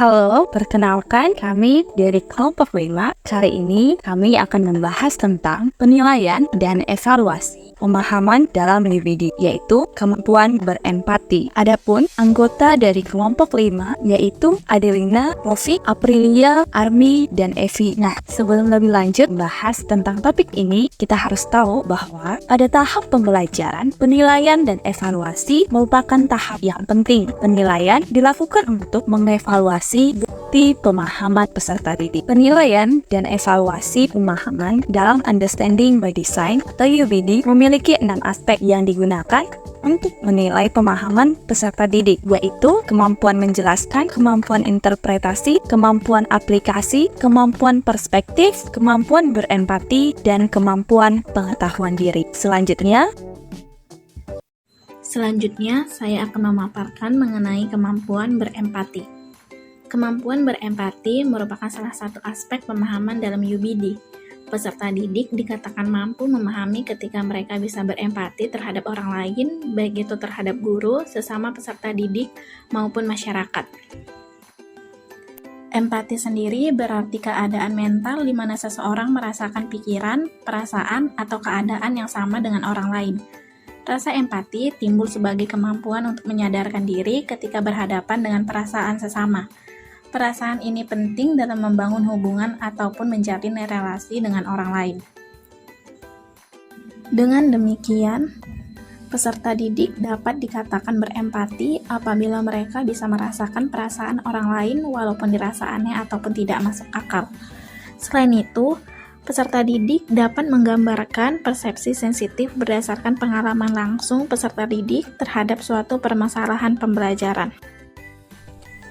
Halo, perkenalkan kami dari kelompok 5. Kali ini kami akan membahas tentang penilaian dan evaluasi pemahaman dalam UBD, yaitu kemampuan berempati. Adapun anggota dari kelompok 5 yaitu Adelina, Rofi, Aprilia, Armi, dan Evi. Nah, sebelum lebih lanjut membahas tentang topik ini, kita harus tahu bahwa pada tahap pembelajaran, penilaian dan evaluasi merupakan tahap yang penting. Penilaian dilakukan untuk mengevaluasi bukti pemahaman peserta didik. Penilaian dan evaluasi pemahaman dalam Understanding by Design atau UBD memiliki 6 aspek yang digunakan untuk menilai pemahaman peserta didik, yaitu kemampuan menjelaskan, kemampuan interpretasi, kemampuan aplikasi, kemampuan perspektif, kemampuan berempati, dan kemampuan pengetahuan diri. Selanjutnya, saya akan memaparkan mengenai kemampuan berempati. Kemampuan berempati merupakan salah satu aspek pemahaman dalam UBD. Peserta didik dikatakan mampu memahami ketika mereka bisa berempati terhadap orang lain, baik itu terhadap guru, sesama peserta didik, maupun masyarakat. Empati sendiri berarti keadaan mental di mana seseorang merasakan pikiran, perasaan, atau keadaan yang sama dengan orang lain. Rasa empati timbul sebagai kemampuan untuk menyadarkan diri ketika berhadapan dengan perasaan sesama. Perasaan ini penting dalam membangun hubungan ataupun menjalin relasi dengan orang lain. Dengan demikian, peserta didik dapat dikatakan berempati apabila mereka bisa merasakan perasaan orang lain walaupun dirasaannya ataupun tidak masuk akal. Selain itu, peserta didik dapat menggambarkan persepsi sensitif berdasarkan pengalaman langsung peserta didik terhadap suatu permasalahan pembelajaran.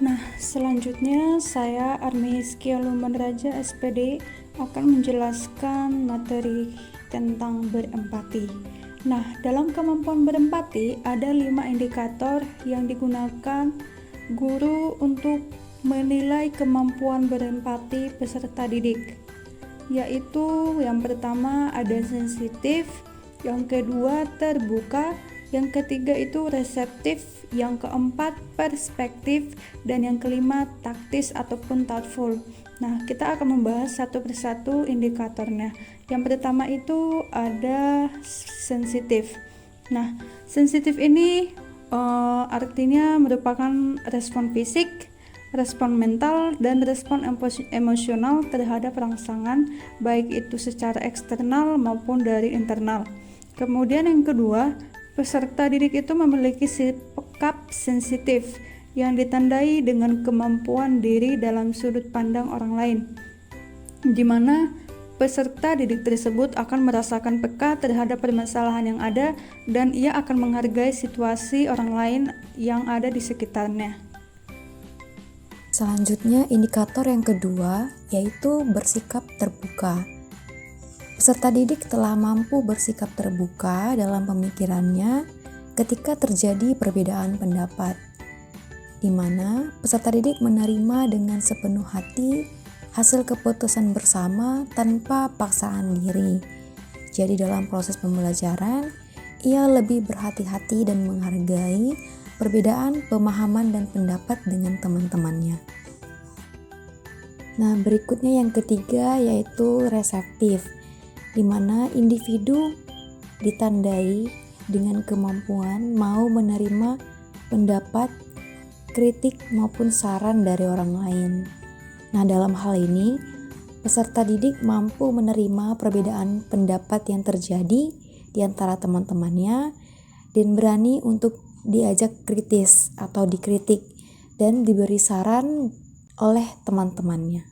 Nah, selanjutnya saya Armi Skialuman Raja SPD akan menjelaskan materi tentang berempati. Nah, dalam kemampuan berempati ada 5 indikator yang digunakan guru untuk menilai kemampuan berempati peserta didik, yaitu yang pertama ada sensitif, yang kedua terbuka, yang ketiga itu reseptif, yang keempat perspektif, dan yang kelima taktis ataupun thoughtful. Nah, kita akan membahas satu persatu indikatornya. Yang pertama itu ada sensitif. Nah, sensitif ini artinya merupakan respon fisik, respon mental, dan respon emosional terhadap rangsangan, baik itu secara eksternal maupun dari internal. Kemudian yang kedua, peserta didik itu memiliki sikap sensitif yang ditandai dengan kemampuan diri dalam sudut pandang orang lain, di mana peserta didik tersebut akan merasakan peka terhadap permasalahan yang ada dan ia akan menghargai situasi orang lain yang ada di sekitarnya. Selanjutnya, indikator yang kedua yaitu bersikap terbuka. Peserta didik telah mampu bersikap terbuka dalam pemikirannya ketika terjadi perbedaan pendapat, di mana peserta didik menerima dengan sepenuh hati hasil keputusan bersama tanpa paksaan diri. Jadi dalam proses pembelajaran, ia lebih berhati-hati dan menghargai perbedaan pemahaman dan pendapat dengan teman-temannya. Nah, berikutnya yang ketiga yaitu reseptif, di mana individu ditandai dengan kemampuan mau menerima pendapat, kritik maupun saran dari orang lain. Nah, dalam hal ini, peserta didik mampu menerima perbedaan pendapat yang terjadi di antara teman-temannya dan berani untuk diajak kritis atau dikritik dan diberi saran oleh teman-temannya.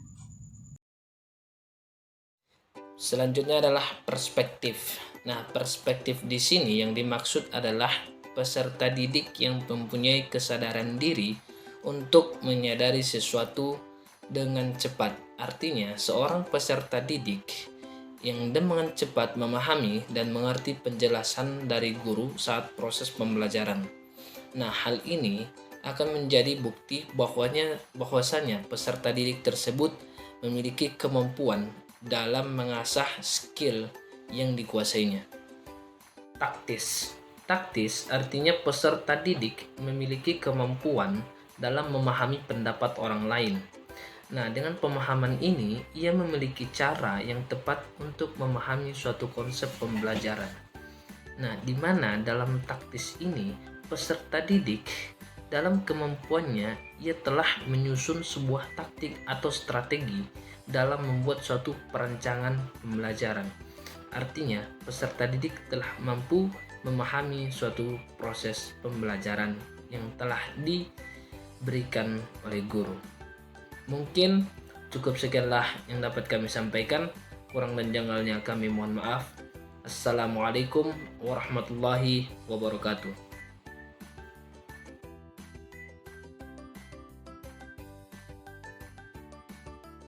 Selanjutnya adalah perspektif. Nah, perspektif di sini yang dimaksud adalah peserta didik yang mempunyai kesadaran diri untuk menyadari sesuatu dengan cepat. Artinya, seorang peserta didik yang dengan cepat memahami dan mengerti penjelasan dari guru saat proses pembelajaran. Nah, hal ini akan menjadi bukti bahwasanya peserta didik tersebut memiliki kemampuan dalam mengasah skill yang dikuasainya. Taktis artinya peserta didik memiliki kemampuan dalam memahami pendapat orang lain. Nah, dengan pemahaman ini, ia memiliki cara yang tepat untuk memahami suatu konsep pembelajaran. Nah, di mana dalam taktis ini, peserta didik dalam kemampuannya, ia telah menyusun sebuah taktik atau strategi dalam membuat suatu perancangan pembelajaran. Artinya, peserta didik telah mampu memahami suatu proses pembelajaran yang telah diberikan oleh guru. Mungkin cukup sekianlah yang dapat kami sampaikan. Kurang dan janggalnya kami mohon maaf. Assalamualaikum warahmatullahi wabarakatuh.